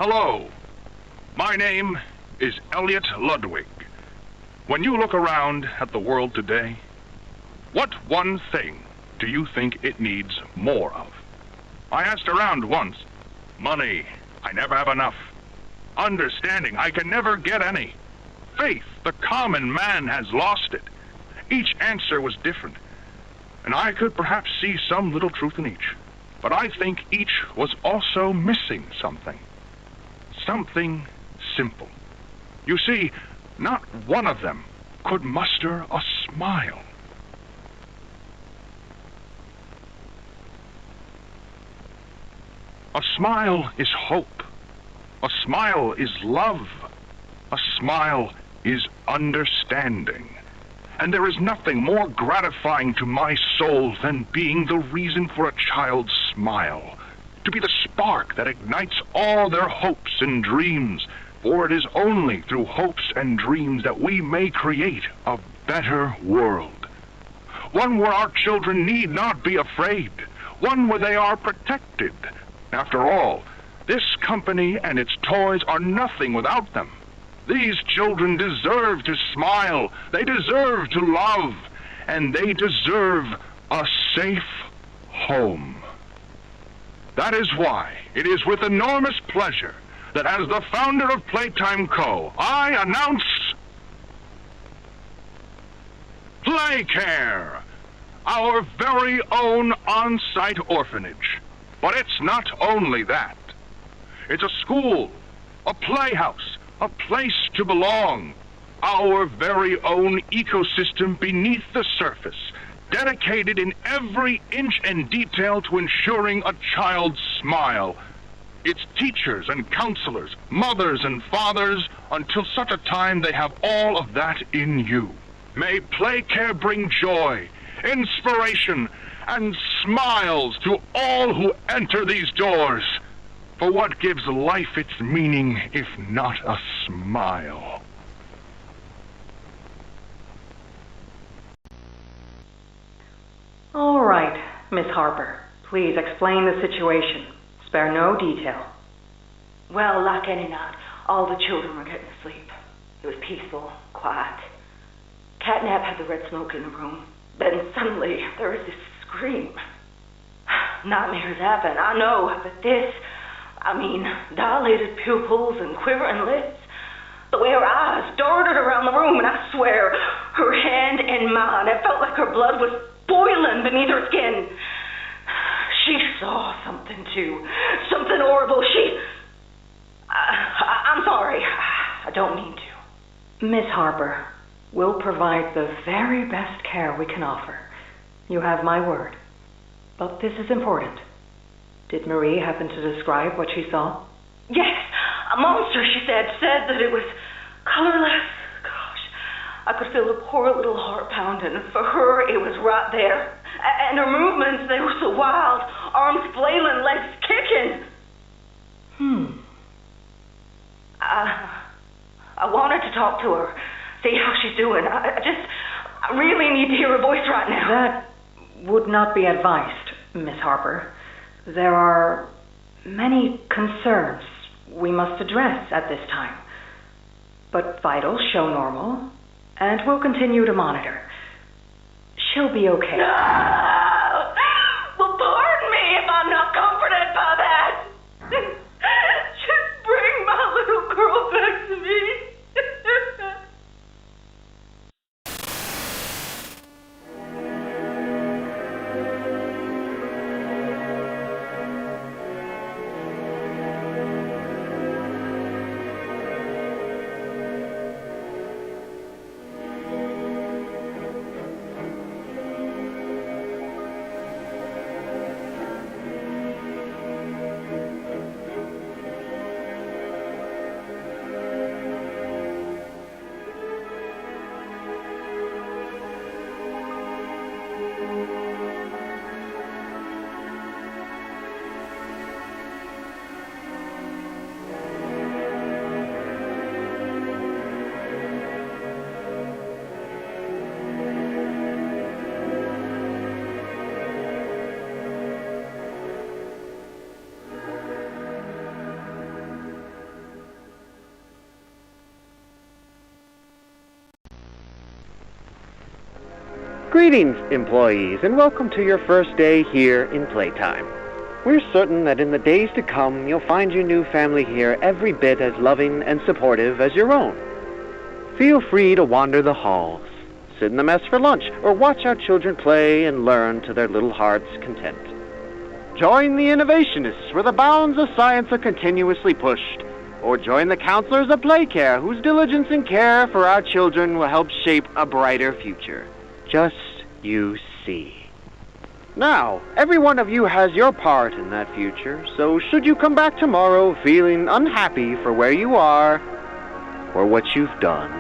Hello, my name is Elliot Ludwig. When you look around at the world today, what one thing do you think it needs more of? I asked around once. Money, I never have enough. Understanding, I can never get any. Faith, the common man has lost it. Each answer was different, and I could perhaps see some little truth in each. But I think each was also missing something. Something simple. You see, not one of them could muster a smile. A smile is hope. A smile is love. A smile is understanding. And there is nothing more gratifying to my soul than being the reason for a child's smile, to be the spark that ignites all their hopes and dreams, for it is only through hopes and dreams that we may create a better world. One where our children need not be afraid, one where they are protected. After all, this company and its toys are nothing without them. These children deserve to smile, they deserve to love, and they deserve a safe home. That is why it is with enormous pleasure that as the founder of Playtime Co., I announce Playcare, our very own on-site orphanage. But it's not only that. It's a school, a playhouse, a place to belong, our very own ecosystem beneath the surface, dedicated in every inch and detail to ensuring a child's smile. Its teachers and counselors, mothers and fathers, until such a time they have all of that in you. May Playcare bring joy, inspiration, and smiles to all who enter these doors. For what gives life its meaning if not a smile? All right, Miss Harper. Please explain the situation. Spare no detail. Well, like any night, all the children were getting asleep. It was peaceful, quiet. Catnap had the red smoke in the room. Then suddenly, there was this scream. Nightmares happen, I know, but this... dilated pupils and quivering lips. The way her eyes darted around the room, and I swear, her hand in mine, it felt like her blood was boiling beneath her skin. She saw something, too. Something horrible. I'm sorry. I don't mean to. Miss Harper, we'll provide the very best care we can offer. You have my word. But this is important. Did Marie happen to describe what she saw? Yes, a monster, she said that it was colorless. Gosh, I could feel her poor little heart pounding. For her, it was right there. And her movements, they were so wild. Arms flailing, legs kicking. I wanted to talk to her, see how she's doing. I really need to hear her voice right now. That would not be advised, Miss Harper. There are many concerns we must address at this time. But vitals show normal, and we'll continue to monitor. She'll be okay. No! Well, pardon me if I'm not comforted by that. Just bring my little girl back to me. Greetings, employees, and welcome to your first day here in Playtime. We're certain that in the days to come, you'll find your new family here every bit as loving and supportive as your own. Feel free to wander the halls, sit in the mess for lunch, or watch our children play and learn to their little hearts' content. Join the innovationists where the bounds of science are continuously pushed, or join the counselors of Playcare whose diligence and care for our children will help shape a brighter future. Just you see. Now, every one of you has your part in that future, so should you come back tomorrow feeling unhappy for where you are or what you've done,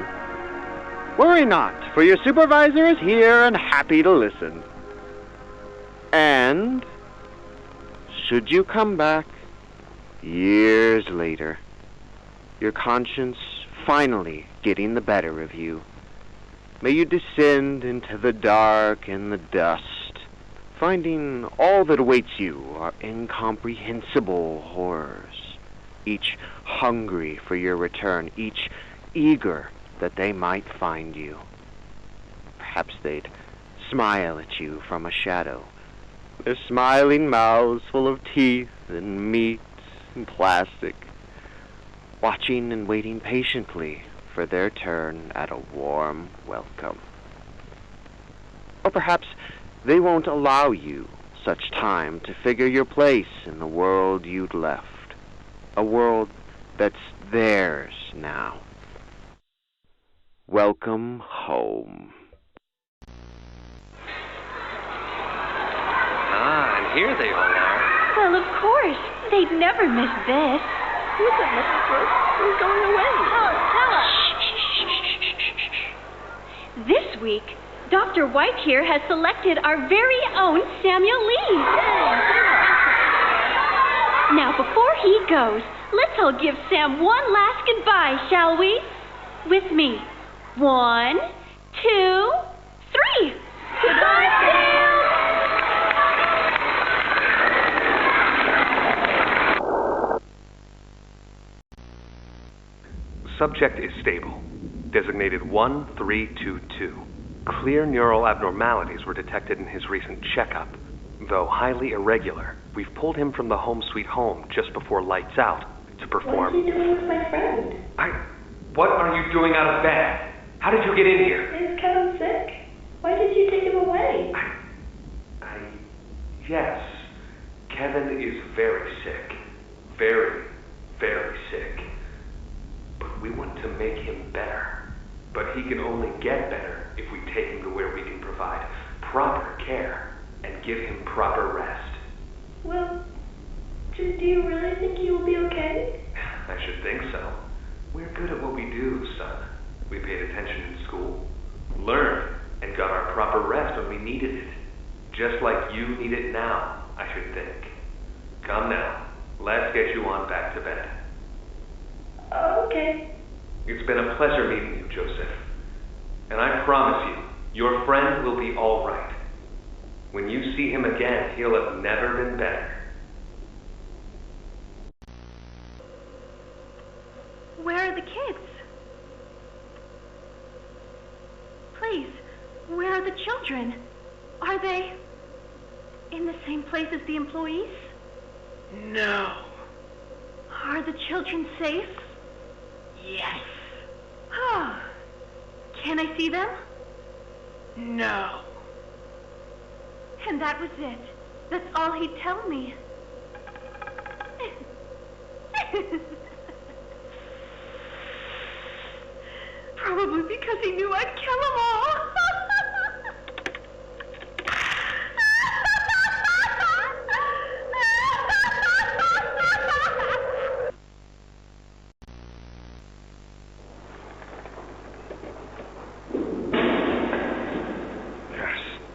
worry not, for your supervisor is here and happy to listen. And should you come back years later, your conscience finally getting the better of you, may you descend into the dark and the dust, finding all that awaits you are incomprehensible horrors, each hungry for your return, each eager that they might find you. Perhaps they'd smile at you from a shadow, their smiling mouths full of teeth and meat and plastic, watching and waiting patiently for their turn at a warm welcome. Or perhaps they won't allow you such time to figure your place in the world you'd left, a world that's theirs now. Welcome home. Ah, and here they all are. Well, of course. They'd never miss this. Listen, Mrs. Brooks, we're going away. Oh, tell us. This week, Dr. White here has selected our very own Samuel Lee. Now, before he goes, let's all give Sam one last goodbye, shall we? With me. 1, 2, 3. Goodbye, Sam! Subject is stable. Designated 1322. Clear neural abnormalities were detected in his recent checkup. Though highly irregular, we've pulled him from the home sweet home just before lights out to perform. What is he doing with my friend? What are you doing out of bed? How did you get in here? Is Kevin sick? Why did you take him away? Yes. Kevin is very sick. Very, very sick. But we want to make him better. But he can only get better if we take him to where we can provide proper care and give him proper rest. Well, do you really think he will be okay? I should think so. We're good at what we do, son. We paid attention in school, learned, and got our proper rest when we needed it. Just like you need it now, I should think. Come now, let's get you on back to bed. Okay. It's been a pleasure meeting you, Joseph. And I promise you, your friend will be all right. When you see him again, he'll have never been better. Where are the kids? Please, where are the children? Are they in the same place as the employees? No. Are the children safe? Yes. Oh. Can I see them? No. And that was it. That's all he'd tell me. Probably because he knew I'd kill them all.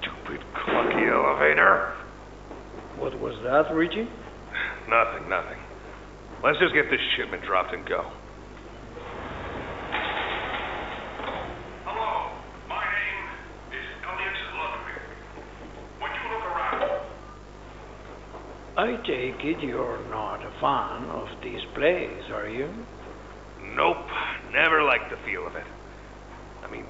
Stupid clunky elevator. What was that, Reggie? Nothing. Let's just get this shipment dropped and go. Hello, my name is Elliot Ludwig. When you look around... I take it you're not a fan of these plays, are you? Nope, never liked the feel of it. I mean,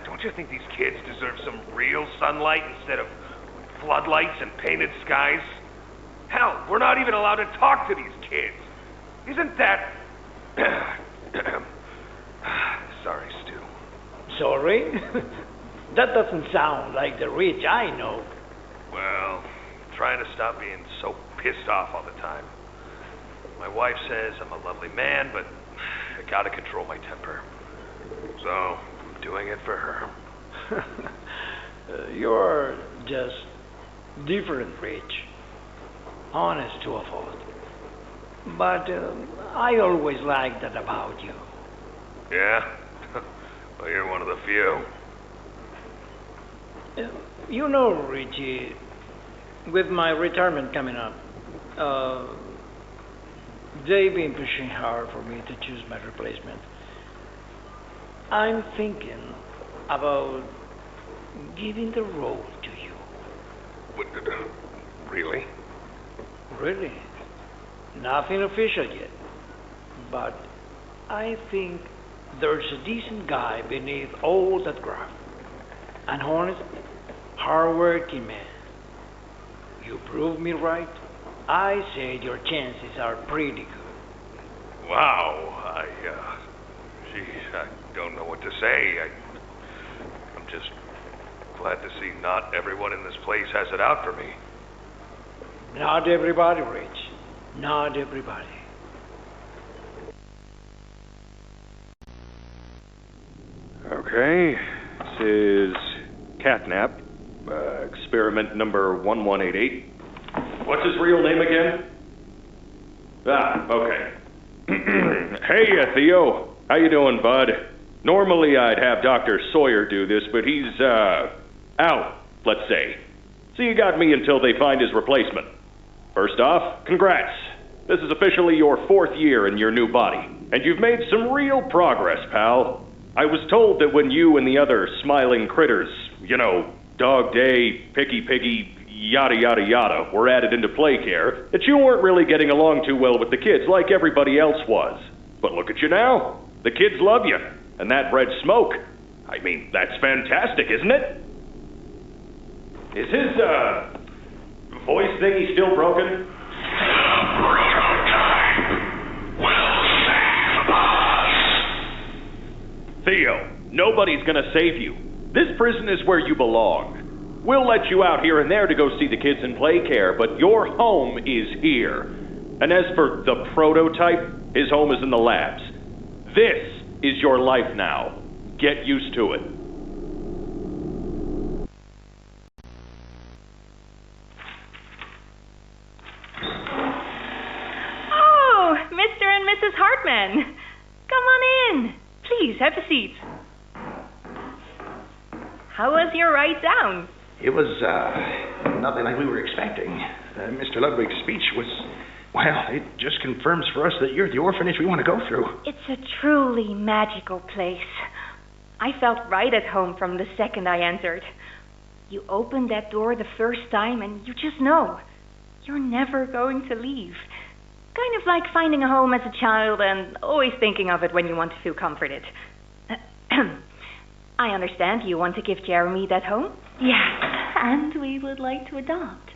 Don't you think these kids deserve some real sunlight instead of floodlights and painted skies? Hell, we're not even allowed to talk to these kids. Isn't that... Sorry, Stu. Sorry? That doesn't sound like the Rich I know. Well, trying to stop being so pissed off all the time. My wife says I'm a lovely man, but I gotta control my temper. So, I'm doing it for her. You're just different, Rich. Honest to a fault. But I always liked that about you. Yeah? Well, you're one of the few. You know, Richie, with my retirement coming up, they've been pushing hard for me to choose my replacement. I'm thinking about giving the role to you. What, really? Really? Nothing official yet. But I think there's a decent guy beneath all that graft. An honest, hard-working man. You prove me right. I say your chances are pretty good. Wow, geez, I don't know what to say. I'm just glad to see not everyone in this place has it out for me. Not everybody, Rich. Not everybody. Okay, this is Catnap, experiment number 1188. What's his real name again? Ah, okay. Hey, Theo. How you doing, bud? Normally I'd have Dr. Sawyer do this, but he's, out, let's say. So you got me until they find his replacement. First off, congrats. This is officially your 4th year in your new body, and you've made some real progress, pal. I was told that when you and the other smiling critters, you know, Dog Day, Picky Piggy, yada yada yada, were added into play care, that you weren't really getting along too well with the kids like everybody else was. But look at you now. The kids love you, and that bred smoke. I mean, that's fantastic, isn't it? Is his, voice thingy still broken? Theo, nobody's gonna save you. This prison is where you belong. We'll let you out here and there to go see the kids in play care, but your home is here. And as for the prototype, his home is in the labs. This is your life now. Get used to it. Oh, Mr. and Mrs. Hartman. Come on in. Please, have a seat. How was your ride down? It was, nothing like we were expecting. Mr. Ludwig's speech was, well, it just confirms for us that you're the orphanage we want to go through. It's a truly magical place. I felt right at home from the second I entered. You open that door the first time and you just know you're never going to leave. Kind of like finding a home as a child and always thinking of it when you want to feel comforted. I understand you want to give Jeremy that home? Yes, and we would like to adopt.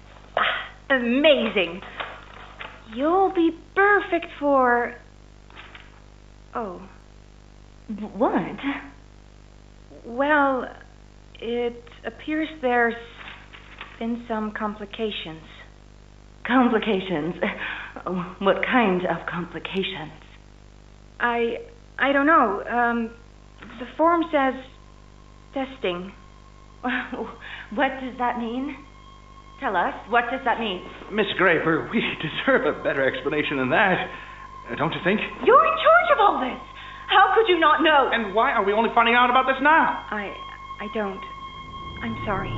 Amazing. You'll be perfect for... Oh. What? Well, it appears there's been some complications. Complications? What kind of complications? I don't know. The form says testing. What does that mean? Tell us, what does that mean? Miss Graver, we deserve a better explanation than that. Don't you think? You're in charge of all this. How could you not know? And why are we only finding out about this now? I don't. I'm sorry.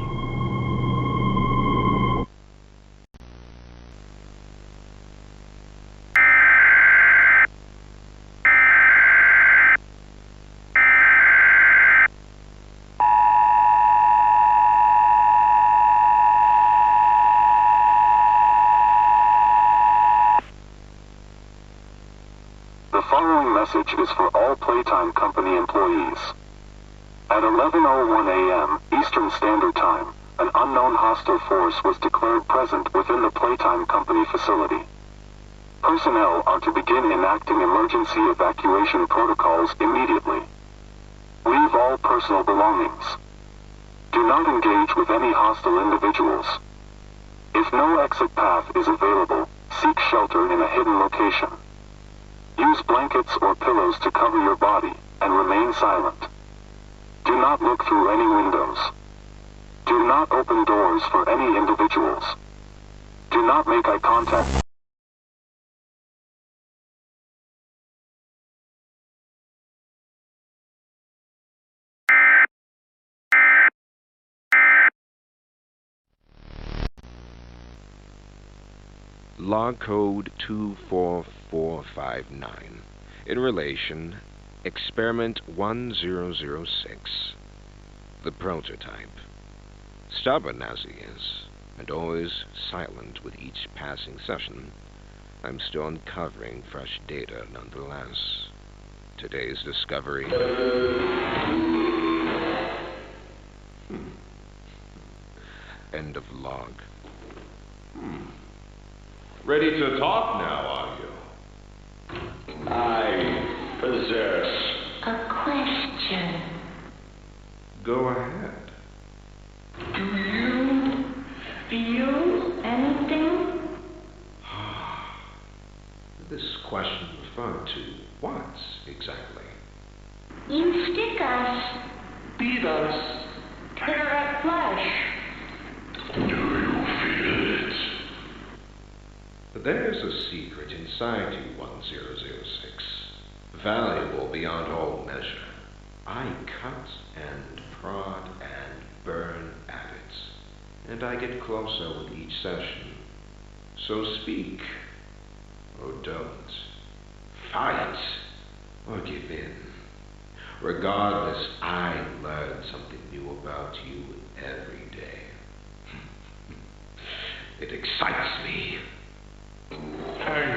The following message is for all Playtime Company employees. At 11:01 a.m. Eastern Standard Time, an unknown hostile force was declared present within the Playtime Company facility. Personnel are to begin enacting emergency evacuation protocols immediately. Leave all personal belongings. Do not engage with any hostile individuals. If no exit path is available, seek shelter in a hidden location. Use blankets or pillows to cover your body, and remain silent. Do not look through any windows. Do not open doors for any individuals. Do not make eye contact. Log code 24459. In relation, experiment 1006. The prototype. Stubborn as he is, and always silent with each passing session, I'm still uncovering fresh data nonetheless. Today's discovery. End of log. Ready to talk now, are you? I possess A question. Go ahead. Do you feel anything? This question referred to what exactly? You stick us, beat us, tear at flesh. Do you feel it? There's a secret inside you, 1006. Valuable beyond all measure. I cut and prod and burn at it, and I get closer with each session. So speak, or don't. Fight, or give in. Regardless, I learn something new about you every day. It excites me. Are